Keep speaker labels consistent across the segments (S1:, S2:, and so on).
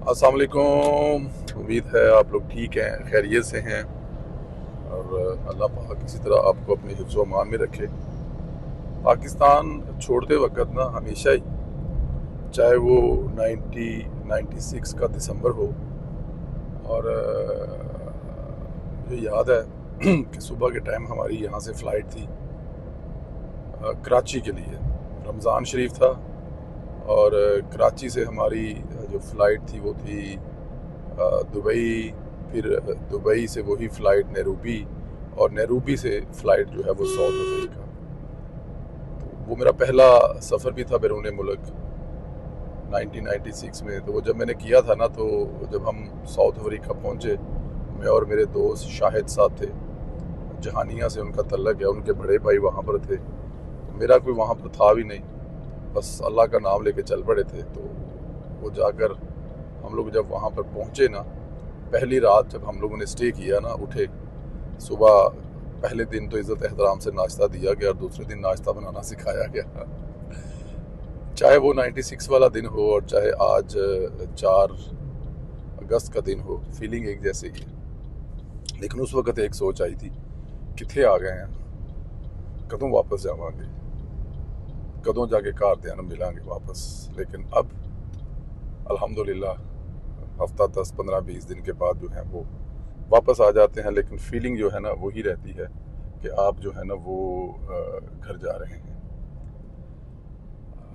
S1: अस्सलाम वालेकुम। उम्मीद है आप लोग ठीक हैं, खैरियत से हैं और अल्लाह पाक किसी तरह आपको अपने हिफ्ज़ व अमान में रखे। पाकिस्तान छोड़ते वक्त ना हमेशा ही, चाहे वो 1996 का दिसंबर हो, और मुझे याद है कि सुबह के टाइम हमारी यहाँ से फ़्लाइट थी कराची के लिए। रमज़ान शरीफ था और कराची से हमारी जो फ़्लाइट थी वो थी दुबई। फिर दुबई से वही फ़्लाइट नैरोबी, और नैरोबी से फ़्लाइट जो है वो साउथ अफ्रीका। तो वो मेरा पहला सफ़र भी था बैरून मुल्क 1996 में। तो वो जब मैंने किया था ना, तो जब हम साउथ अफ्रीका पहुँचे, मैं और मेरे दोस्त शाहिद साहब थे, जहानिया से उनका तल्लक है, उनके बड़े भाई वहाँ पर थे। तो मेरा कोई वहाँ पर था भी नहीं, बस अल्लाह का नाम लेके चल पड़े थे। तो वो जाकर हम लोग जब वहाँ पर पहुँचे ना, पहली रात जब हम लोगों ने स्टे किया ना, उठे सुबह, पहले दिन तो इज़्ज़त एहतराम से नाश्ता दिया गया और दूसरे दिन नाश्ता बनाना सिखाया गया। चाहे वो 96 वाला दिन हो और चाहे आज 4 अगस्त का दिन हो, फीलिंग एक जैसे ही है। लेकिन उस वक्त एक सोच आई थी, किथे आ गए हैं, कदों वापस जावांगे, कदों जाके घर दे मिलांगे वापस। लेकिन अब अल्हम्दुलिल्लाह हफ्ता 10 15 20 दिन के बाद जो है वो वापस आ जाते हैं। लेकिन फीलिंग जो है ना वही रहती है कि आप जो है ना वो घर जा रहे हैं,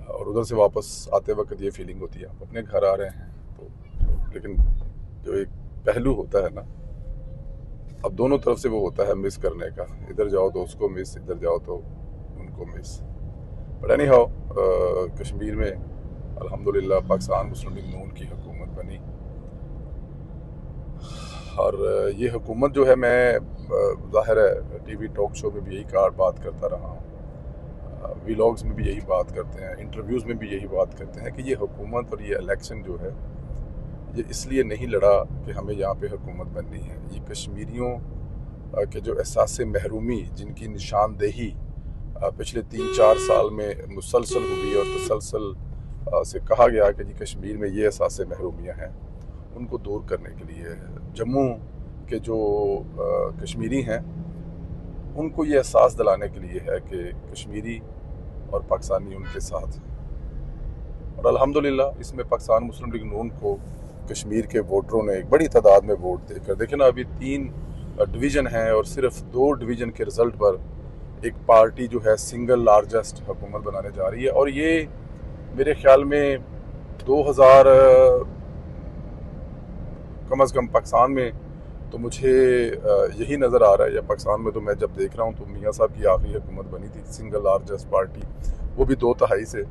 S1: और उधर से वापस आते वक्त ये फीलिंग होती है आप अपने घर आ रहे हैं। तो लेकिन जो एक पहलू होता है ना, अब दोनों तरफ से वो होता है मिस करने का, इधर जाओ तो उसको मिस, इधर जाओ तो उनको miss. But any how, Kashmir में अल्हम्दुलिल्लाह पाकिस्तान मुस्लिम लीग नून की हुकूमत बनी, और ये हुकूमत जो है, मैं ज़ाहिर है टीवी टॉक शो में भी यही बात करता रहा हूँ, व्लॉग्स में भी यही बात करते हैं, इंटरव्यूज़ में भी यही बात करते हैं कि ये हुकूमत और ये इलेक्शन जो है, ये इसलिए नहीं लड़ा कि हमें यहाँ पे हुकूमत बननी है। ये कश्मीरियों के जो एहसास महरूमी, जिनकी निशानदेही पिछले 3 4 साल में मुसलसल हुई और तसलसल से कहा गया कि जी कश्मीर में ये एहसास महरूमियाँ हैं, उनको दूर करने के लिए जम्मू के जो कश्मीरी हैं उनको ये एहसास दिलाने के लिए है कि कश्मीरी और पाकिस्तानी उनके साथ हैं। और अल्हम्दुलिल्लाह इसमें पाकिस्तान मुस्लिम लीग नून को कश्मीर के वोटरों ने एक बड़ी तादाद में वोट देकर, देखें ना, अभी 3 डिवीज़न हैं और सिर्फ 2 डिवीज़न के रिज़ल्ट पर एक पार्टी जो है सिंगल लार्जेस्ट हुकूमत बनाने जा रही है। और ये मेरे ख्याल में 2000 कम अज़ कम पाकिस्तान में तो मुझे यही नज़र आ रहा है, या पाकिस्तान में तो मैं जब देख रहा हूँ तो मियाँ साहब की आखिरी हुकूमत बनी थी सिंगल लार्जेस्ट पार्टी, वो भी 2/3 से।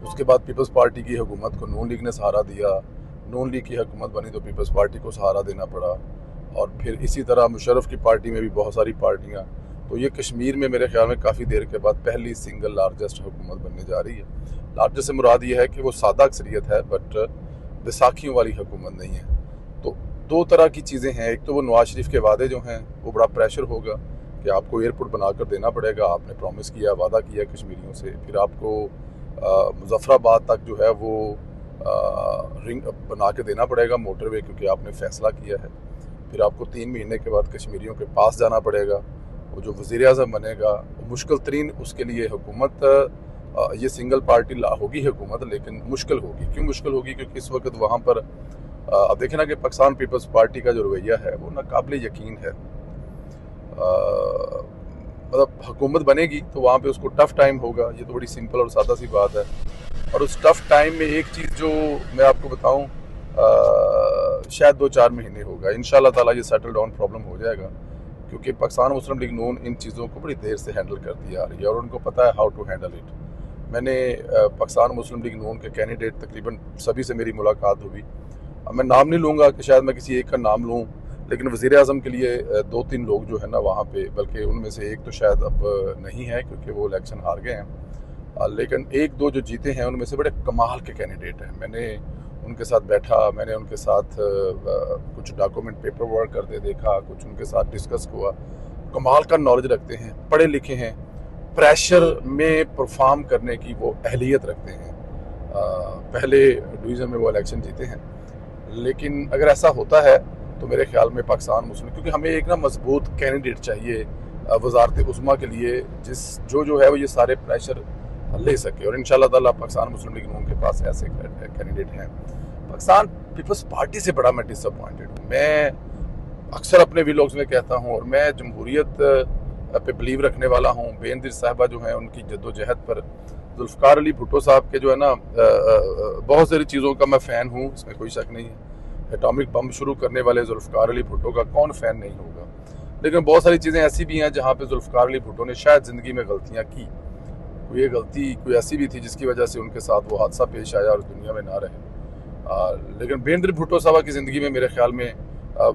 S1: उसके बाद पीपल्स पार्टी की हुकूमत को नून लीग ने सहारा दिया, नून लीग की हुकूमत बनी तो पीपल्स पार्टी को सहारा देना पड़ा, और फिर इसी तरह मुशर्रफ की पार्टी में भी बहुत सारी पार्टियाँ। तो ये कश्मीर में मेरे ख्याल में काफ़ी देर के बाद पहली सिंगल लार्जेस्ट हुकूमत बनने जा रही है। लार्जेस्ट से मुराद ये है कि वो सादा अक्सरियत है, बट बैसाखियों वाली हुकूमत नहीं है। तो 2 तरह की चीज़ें हैं, एक तो वो नवाज शरीफ के वादे जो हैं, वो बड़ा प्रेशर होगा कि आपको एयरपोर्ट बनाकर देना पड़ेगा, आपने प्रॉमिस किया, वादा किया कश्मीरियों से। फिर आपको मुजफ्फराबाद तक जो है वो रिंग बना के देना पड़ेगा, मोटरवे, क्योंकि आपने फ़ैसला किया है। फिर आपको 3 महीने के बाद कश्मीरियों के पास जाना पड़ेगा। वो जो वज़ीर आज़म बनेगा, मुश्किल तरीन उसके लिए हुकूमत, ये सिंगल पार्टी ला होगी हुकूमत, लेकिन मुश्किल होगी। क्यों मुश्किल होगी? क्योंकि इस वक्त वहाँ पर अब देखें ना कि पाकिस्तान पीपल्स पार्टी का जो रवैया है वो नाकाबिल यकीन है। मतलब हुकूमत बनेगी तो वहाँ पे उसको टफ़ टाइम होगा, ये तो बड़ी सिंपल और सादा सी बात है। और उस टफ़ टाइम में एक चीज़ जो मैं आपको बताऊँ, शायद 2 4 महीने होगा, इंशाल्लाह ताला ये सेटल डाउन प्रॉब्लम हो जाएगा, क्योंकि पाकिस्तान मुस्लिम लीग नून इन चीज़ों को बड़ी देर से हैंडल करती आ रही है और उनको पता है हाउ टू हैंडल इट। मैंने पाकिस्तान मुस्लिम लीग नून के कैंडिडेट तकरीबन सभी से मेरी मुलाकात हुई। अब मैं नाम नहीं लूँगा कि शायद मैं किसी एक का नाम लूँ, लेकिन वज़ीर आज़म के लिए 2 3 लोग जो है ना वहाँ पे, बल्कि उनमें से एक तो शायद अब नहीं है क्योंकि वो इलेक्शन हार गए हैं, लेकिन 1 2 जो जीते हैं उनमें से बड़े कमाल के कैंडिडेट हैं। मैंने उनके साथ बैठा, मैंने उनके साथ कुछ डॉक्यूमेंट पेपर वर्क करते देखा, कुछ उनके साथ डिस्कस हुआ। कमाल का नॉलेज रखते हैं, पढ़े लिखे हैं, प्रेशर में परफॉर्म करने की वो अहलियत रखते हैं। पहले डिवीज़न में वो इलेक्शन जीते हैं। लेकिन अगर ऐसा होता है तो मेरे ख्याल में पाकिस्तान मुस्लिम, क्योंकि हमें एक ना मजबूत कैंडिडेट चाहिए वजारत उज़्मा के लिए, जो है वो ये सारे प्रेशर ले सके, और इंशाल्लाह ताला पाकिस्तान मुस्लिम लीग नून के पास ऐसे कैंडिडेट हैं। पाकिस्तान पीपल्स पार्टी से बड़ा मैं डिसअपॉइंटेड हूँ। मैं अक्सर अपने व्लॉग्स में कहता हूँ, और मैं जमहूरियत पे बिलीव रखने वाला हूँ। बेनज़ीर साहिबा जो है उनकी जद्दोजहद पर, जुल्फ़िकार अली भुट्टो साहब के जो है ना बहुत सारी चीज़ों का मैं फ़ैन हूँ, इसमें कोई शक नहीं है। एटॉमिक बम शुरू करने वाले जुल्फ़िकार अली भुट्टो का कौन फ़ैन नहीं होगा। लेकिन बहुत सारी चीज़ें ऐसी भी हैं जहाँ पे जुल्फ़िकार अली भुट्टो ने शायद ज़िंदगी में गलतियाँ की। कोई गलती कोई ऐसी भी थी जिसकी वजह से उनके साथ वो हादसा पेश आया और दुनिया में ना रहे। लेकिन बेनज़ीर भुट्टो साहबा की ज़िंदगी में मेरे ख्याल में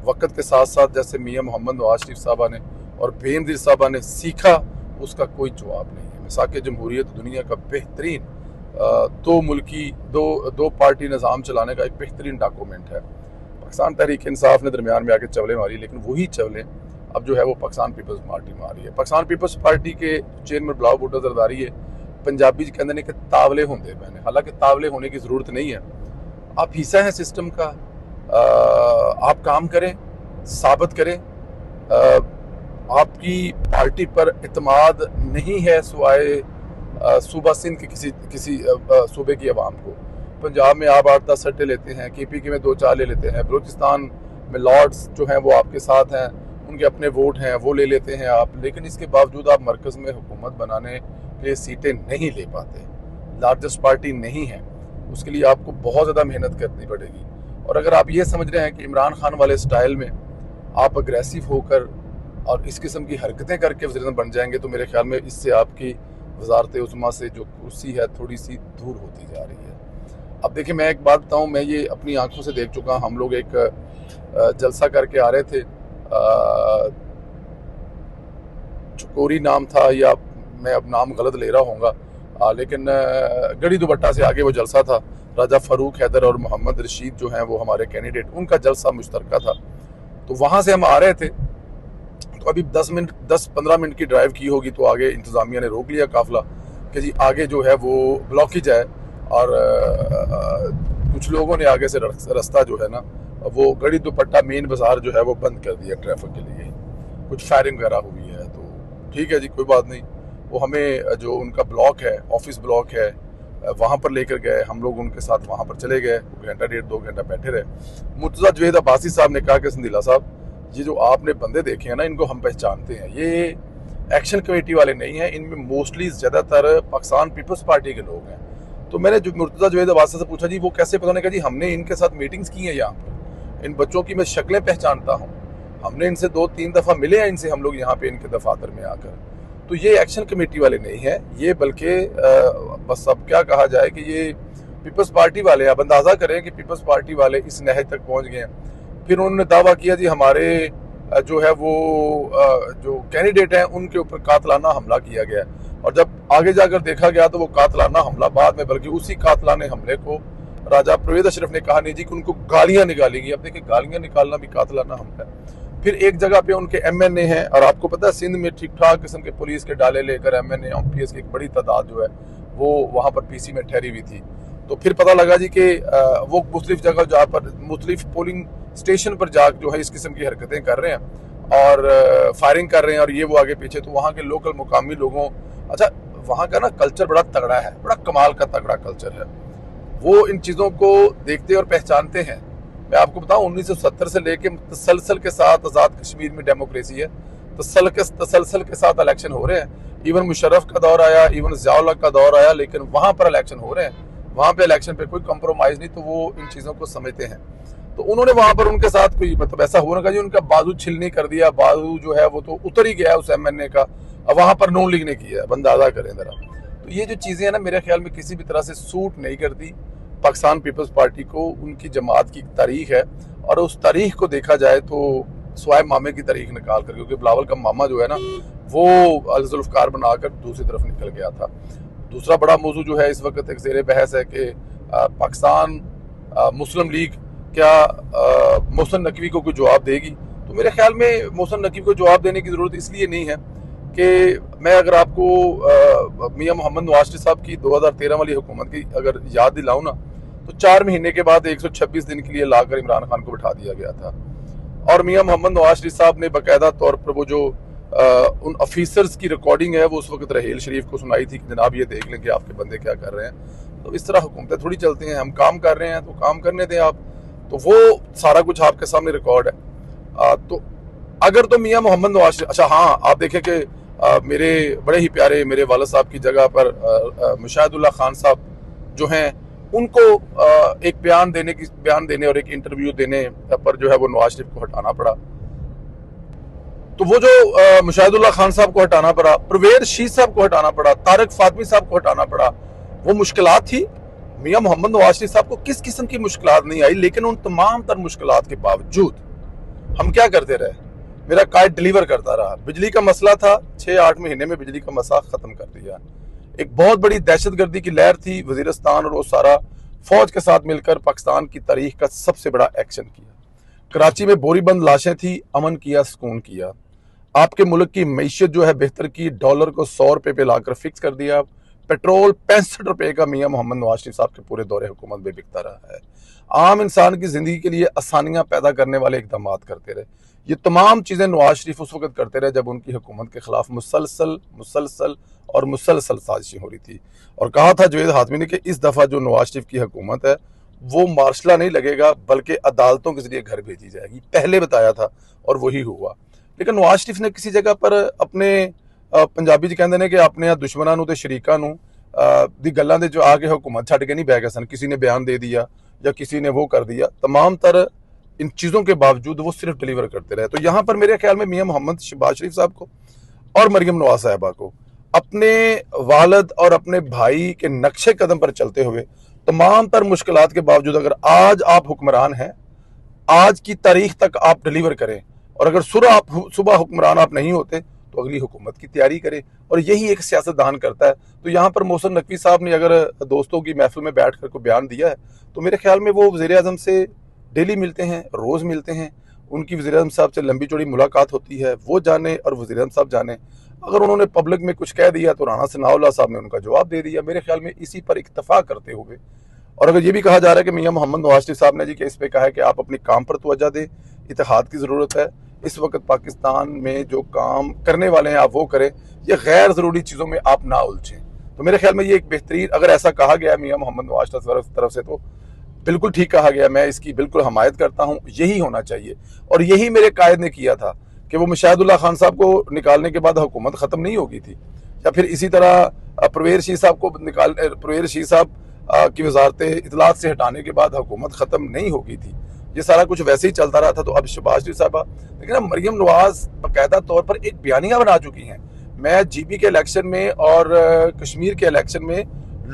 S1: वक्त के साथ साथ जैसे मियाँ मोहम्मद नवाज शरीफ साहबा ने और बेनज़ीर साहबा ने सीखा, उसका कोई जवाब नहीं है। मिसाक़ जमहूरियत दुनिया का बेहतरीन दो पार्टी निज़ाम चलाने का एक बेहतरीन डॉक्यूमेंट है। पाकिस्तान तहरीक इंसाफ ने दरमियान में आके चवलें मारी, लेकिन वही चवलें अब जो है वो पाकिस्तान पीपल्स पार्टी मारी है। पाकिस्तान पीपल्स पार्टी के चेयरमैन बिलावल भुट्टो ज़रदारी है, पंजाबी कहते हैं कि तावले होंगे पैने, हालांकि तावले होने की ज़रूरत नहीं है। आप हिस्सा हैं सिस्टम का, आप काम करें, साबित करें। आपकी पार्टी पर इत्मीनान नहीं है सिवाय सूबा सिंध के किसी सूबे की आवाम को। पंजाब में आप 8-10 सीटें लेते हैं, KPK में 2-4 ले लेते हैं, बलूचिस्तान में लॉर्ड्स जो हैं वो आपके साथ हैं, उनके अपने वोट हैं, वो ले लेते हैं आप। लेकिन इसके बावजूद आप मरकज़ में हुकूमत बनाने के लिए सीटें नहीं ले पाते, लार्जेस्ट पार्टी नहीं है। उसके लिए आपको बहुत ज़्यादा मेहनत करनी पड़ेगी। और अगर आप ये समझ रहे हैं कि इमरान खान वाले स्टाइल में आप अग्रेसिव होकर और इस किस्म की हरकतें करके वज़ीर बन जाएंगे, तो मेरे ख्याल में इससे आपकी वजारत उज़्मा से जो कुर्सी है थोड़ी सी दूर होती जा रही है। अब देखिए, मैं एक बात बताऊं, मैं ये अपनी आंखों से देख चुका। हम लोग एक जलसा करके आ रहे थे, चकोरी नाम था, या मैं अब नाम गलत ले रहा हूँगा, लेकिन गड़ी दुपट्टा से आगे वो जलसा था। राजा फ़ारूक हैदर और मोहम्मद रशीद जो हैं वो हमारे कैंडिडेट, उनका जलसा मुश्तरका था। तो वहाँ से हम आ रहे थे, तो अभी 10-15 मिनट की ड्राइव की होगी, तो आगे इंतज़ामिया ने रोक लिया काफ़िला कि जी आगे जो है वो ब्लॉकेज है, और कुछ लोगों ने आगे से रास्ता जो है ना वो गड़ी दुपट्टा मेन बाज़ार जो है वो बंद कर दिया ट्रैफिक के लिए। कुछ फायरिंग वगैरह हुई है, तो ठीक है जी, कोई बात नहीं। वो हमें जो उनका ब्लॉक है, ऑफिस ब्लॉक है, वहाँ पर लेकर गए। हम लोग उनके साथ वहाँ पर चले गए, 1-1.5-2 घंटा बैठे रहे। मुर्तज़ा जवेद अब्बासी साहब ने कहा कि संदीला साहब, ये जो आपने बंदे देखे हैं ना, इनको हम पहचानते हैं, ये एक्शन कमेटी वाले नहीं हैं, इनमें मोस्टली ज़्यादातर पाकिस्तान पीपल्स पार्टी के लोग हैं। तो मैंने जो मुर्तज़ा जवेद अब्बासी से पूछा, जी वो कैसे पता? नहीं कहा जी हमने इनके साथ मीटिंग्स की हैं, यहाँ पर इन बच्चों की मैं शक्लें पहचानता हूँ, हमने इनसे 2-3 दफ़ा मिले हैं इनसे, हम लोग यहाँ पे इनके दफातर में आकर। तो ये एक्शन कमेटी वाले नहीं है, ये बल्कि बस अब क्या कहा जाए कि ये पीपल्स पार्टी वाले। अब अंदाज़ा करें कि पीपल्स पार्टी वाले इस नहज तक पहुँच गए हैं। फिर उन्होंने दावा किया जी हमारे जो है वो जो कैंडिडेट हैं उनके ऊपर कातलाना हमला किया गया, और जब आगे जाकर देखा गया तो वो कातलाना हमला बाद में, बल्कि उसी कातलाने हमले को राजा परवेज़ अशरफ ने कहा नहीं जी कि उनको गालियां निकाली गई। अब देखिए, गालियां निकालना भी कातलाना हमला है। फिर एक जगह पे उनके MNA हैं, और आपको पता है सिंध में ठीक ठाक किस्म के पुलिस के डाले लेकर MNA OPS की एक बड़ी तादाद जो है वो वहाँ पर PC में ठहरी हुई थी। तो फिर पता लगा जी कि वो मुख्तलिफ जगह जहाँ पर मुख्तलिफ पोलिंग स्टेशन पर जा जो है इस किस्म की हरकतें कर रहे हैं और फायरिंग कर रहे हैं, और ये वो आगे पीछे। तो वहाँ के लोकल मुकामी लोगों, अच्छा वहाँ का ना कल्चर बड़ा तगड़ा है, बड़ा कमाल का तगड़ा कल्चर है। वो इन चीज़ों को देखते और पहचानते हैं। मैं आपको बताऊं, 1970 से लेके तसलसल के साथ आज़ाद कश्मीर में डेमोक्रेसी है, तसलसल के साथ इलेक्शन हो रहे हैं। इवन मुशर्रफ का दौर आया, इवन ज़िया-उल हक का दौर आया, लेकिन वहाँ पर इलेक्शन हो रहे हैं, वहाँ पे इलेक्शन पे कोई कंप्रोमाइज़ नहीं। तो वो इन चीज़ों को समझते हैं। तो उन्होंने वहाँ पर उनके साथ कोई मतलब ऐसा हो रहा जी उनका बाजू छिलनी कर दिया, बाजू जो है वो तो उतर ही गया है उस MNA का, अब वहाँ पर नून लीग ने किया है, अंदाज़ा करें ज़रा। तो ये जो चीज़ें हैं ना, मेरे ख्याल में किसी भी तरह से सूट नहीं करती पाकिस्तान पीपल्स पार्टी को। उनकी जमात की तारीख है, और उस तारीख को देखा जाए तो स्वाय मामे की तारीख निकाल कर, क्योंकि बिलावल का मामा जो है ना वो जुल्फ़िकार बनाकर दूसरी तरफ निकल गया था। दूसरा बड़ा मौजू जो है इस वक्त एक ज़ेर बहस है कि पाकिस्तान मुस्लिम लीग क्या मोहसिन नकवी को कोई जवाब देगी। तो मेरे ख्याल में मोहसिन नकवी को जवाब देने की ज़रूरत इसलिए नहीं है कि मैं अगर आपको मियां मोहम्मद नवाज शरीफ साहब की 2013 वाली हुकूमत की अगर याद दिलाऊं ना, तो 4 महीने के बाद 126 दिन के लिए लाकर इमरान खान को बिठा दिया गया था। और मियां मोहम्मद नवाज शरीफ साहब ने बाकायदा तौर पर वो जो उन ऑफिसर्स की रिकॉर्डिंग है वो उस वक्त रहेल शरीफ को सुनाई थी कि जनाब ये देख लें कि आपके बंदे क्या कर रहे हैं। तो इस तरह हुकूमतें थोड़ी चलती हैं, हम काम कर रहे हैं तो काम करने दें आप, तो वो सारा कुछ आपके सामने रिकॉर्ड है। तो अगर तो मियां मोहम्मद नवाज शरीफ, अच्छा हाँ, आप देखें कि मेरे बड़े ही प्यारे मेरे वालिद साहब की जगह पर मुशाहिदुल्लाह खान साहब जो हैं, उनको एक बयान देने और एक इंटरव्यू देने पर जो है वो नवाज शरीफ को हटाना पड़ा। तो वो जो मुशाहिदुल्लाह खान साहब को हटाना पड़ा, परवेज शीख साहब को हटाना पड़ा, तारिक फातमी साहब को हटाना पड़ा, वो मुश्किलात थी। मियां मोहम्मद नवाज शरीफ साहब को किस किस्म की मुश्किलात नहीं आई, लेकिन उन तमाम तर मुश्किलात के बावजूद हम क्या करते रहे, मेरा कायद डिलीवर करता रहा। बिजली का मसला था, 6-8 महीने में बिजली का मसला खत्म कर दिया। एक बहुत बड़ी दहशतगर्दी की लहर थी, वजीरिस्तान और वो सारा फौज के साथ मिलकर पाकिस्तान की तारीख का सबसे बड़ा एक्शन किया। कराची में बोरीबंद लाशें थी, अमन किया, सुकून किया। आपके मुल्क की मईशत जो है बेहतर की, डॉलर को 100 रुपए पे लाकर फिक्स कर दिया। पेट्रोल 65 रुपए का मियां मोहम्मद नवाज शरीफ साहब के पूरे दौरे हुकूमत में बिकता रहा है। आम इंसान की जिंदगी के लिए आसानियां पैदा करने वाले इकदाम करते रहे। ये तमाम चीजें नवाज शरीफ उस वक्त करते रहे जब उनकी हुकूमत के खिलाफ मुसलसल साजिशें हो रही थी। और कहा था जावेद हातमी ने कि इस दफा जो नवाज शरीफ की हुकूमत है वो मार्शला नहीं लगेगा बल्कि अदालतों के जरिए घर भेजी जाएगी, पहले बताया था और वही हुआ। लेकिन नवाज शरीफ ने किसी जगह पर अपने पंजाबी च कहते हैं कि अपने दुश्मनों ते शरीकां नूं दी गल्लां दे जो आके हुकूमत छड्ड के नहीं बह गए सन। किसी ने बयान दे दिया या किसी ने वो कर दिया, तमाम तर इन चीज़ों के बावजूद वो सिर्फ डिलीवर करते रहे। तो यहाँ पर मेरे ख्याल में मियां मोहम्मद शहबाज शरीफ साहब को और मरियम नवाज साहिबा को अपने वालद और अपने भाई के नक्शे कदम पर चलते हुए तमाम तर मुश्किलात के बावजूद अगर आज आप हुक्मरान हैं, आज की तारीख तक आप डिलीवर करें, और अगर सुबह हुक्मरान आप नहीं होते तो अगली हुकूमत की तैयारी करें। और यही एक सियासतदान करता है। तो यहाँ पर मोहसिन नकवी साहब ने अगर दोस्तों की महफिल में बैठ कर को बयान दिया है तो मेरे ख्याल में वो वज़ीर आज़म से डेली मिलते हैं, रोज़ मिलते हैं, उनकी वज़ीर आज़म साहब से लंबी चौड़ी मुलाकात होती है, वो जाने और वज़ीर आज़म साहब जाने। अगर उन्होंने पब्लिक में कुछ कह दिया तो राना सनाउल्लाह साहब ने उनका जवाब दे दिया। मेरे ख्याल में इसी पर इत्तफाक करते हुए, और अगर ये भी कहा जा रहा है कि मियां मोहम्मद नवाज शरीफ साहब ने जी के इस पे कहा है कि आप अपने काम पर तवज्जो दें, इत्तेहाद की ज़रूरत है, इस वक्त पाकिस्तान में जो काम करने वाले हैं आप वो करें, ये गैर ज़रूरी चीज़ों में आप ना उलझें। तो मेरे ख्याल में ये एक बेहतरीन, अगर ऐसा कहा गया है मियां मोहम्मद नवाज शरीफ की तरफ से तो बिल्कुल ठीक कहा गया, मैं इसकी बिल्कुल हमायत करता हूँ, यही होना चाहिए। और यही मेरे कायद ने किया था कि वो मुशाहिदुल्लाह खान साहब को निकालने के बाद हुकूमत ख़त्म नहीं होगी थी, या फिर इसी तरह परवेज शीख साहब को परवेज शीख साहब की वजारत इतलात से हटाने के बाद हुकूमत ख़त्म नहीं होगी थी। ये सारा कुछ वैसे ही चलता रहा था। तो अब शहबाज शरीफ साहबा, लेकिन अब मरियम नवाज बाकायदा तौर पर एक बयानिया बना चुकी हैं। मैं जीपी के इलेक्शन में और कश्मीर के इलेक्शन में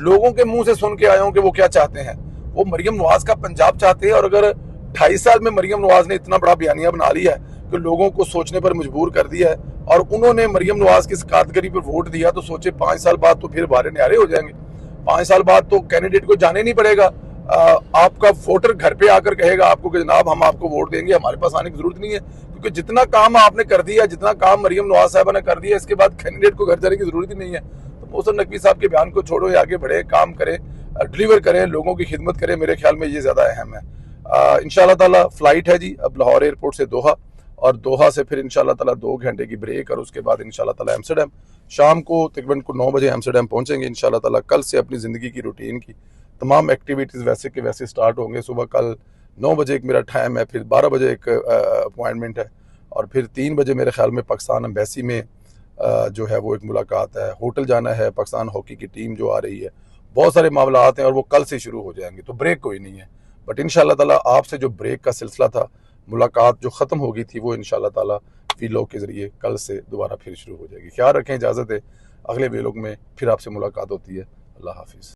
S1: लोगों के मुंह से सुन के आया हूँ कि वो क्या चाहते हैं। वो मरियम नवाज का पंजाब चाहते हैं, और अगर 2.5 साल में मरियम नवाज ने इतना बड़ा बयानिया बना लिया है कि लोगों को सोचने पर मजबूर कर दिया है, और उन्होंने मरियम नवाज की कारकर्दगी पर वोट दिया, तो सोचे 5 साल बाद तो फिर बारे न्यारे हो जाएंगे। 5 साल बाद तो कैंडिडेट को जाने नहीं पड़ेगा, आपका वोटर घर पे आकर कहेगा आपको कि जनाब हम आपको वोट देंगे, हमारे पास आने की जरूरत नहीं है, क्योंकि जितना काम आपने कर दिया, जितना काम मरियम नवाज साहबा ने कर दिया, इसके बाद कैंडिडेट को घर जाने की जरूरत ही नहीं है। तो मोहसिन नकवी साहब के बयान को छोड़ो, आगे बढ़े, काम करें, डिलीवर करें, लोगों की खिदमत करें। मेरे ख्याल में ये ज्यादा अहम है। इंशाल्लाह ताला फ्लाइट है जी अब लाहौर एयरपोर्ट से दोहा, और दोहा से फिर इंशाल्लाह ताला 2 घंटे की ब्रेक, और उसके बाद इंशाल्लाह ताला एम्स्टरडम। शाम को तकरीबन 9 बजे एम्स्टरडम पहुंचेंगे इंशाल्लाह ताला। कल से अपनी ज़िंदगी की रूटीन की तमाम एक्टिविटीज़ वैसे के वैसे स्टार्ट होंगे। सुबह कल 9 बजे एक मेरा टाइम है, फिर 12 बजे एक अपॉइंटमेंट है, और फिर 3 बजे मेरे ख्याल में पाकिस्तान एम्बेसी में जो है वो एक मुलाकात है। होटल जाना है, पाकिस्तान हॉकी की टीम जो आ रही है, बहुत सारे मामलात हैं, और वो कल से शुरू हो जाएंगे, तो ब्रेक कोई नहीं है। बट इंशाल्लाह ताला आपसे जो ब्रेक का सिलसिला था, मुलाकात जो ख़त्म हो गई थी, वो इंशाल्लाह ताला वीलॉग के ज़रिए कल से दोबारा फिर शुरू हो जाएगी। ख्याल रखें, इजाज़त है, अगले वीलॉग में फिर आपसे मुलाकात होती है। अल्लाह हाफिज़।